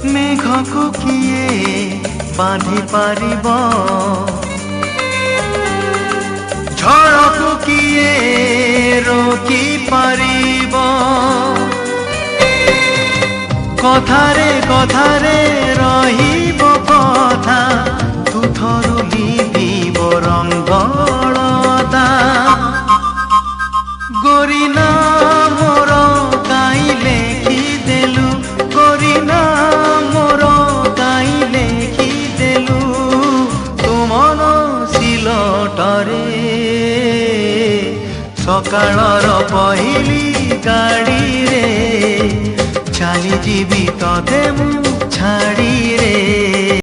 मेघकु किए बांधि पारिब झड़कु किए रोकी पारिब कथारे कथारे रहिब कथा तुथरु लिपिब रंगलता गोरीना मोर काई लेखिदेलु गोरीना मोर काई लेखिदेलु तुमन सिलटरे सकाळर पहिली गाड़ी रे चली जीवी तते मु छाड़ी रे।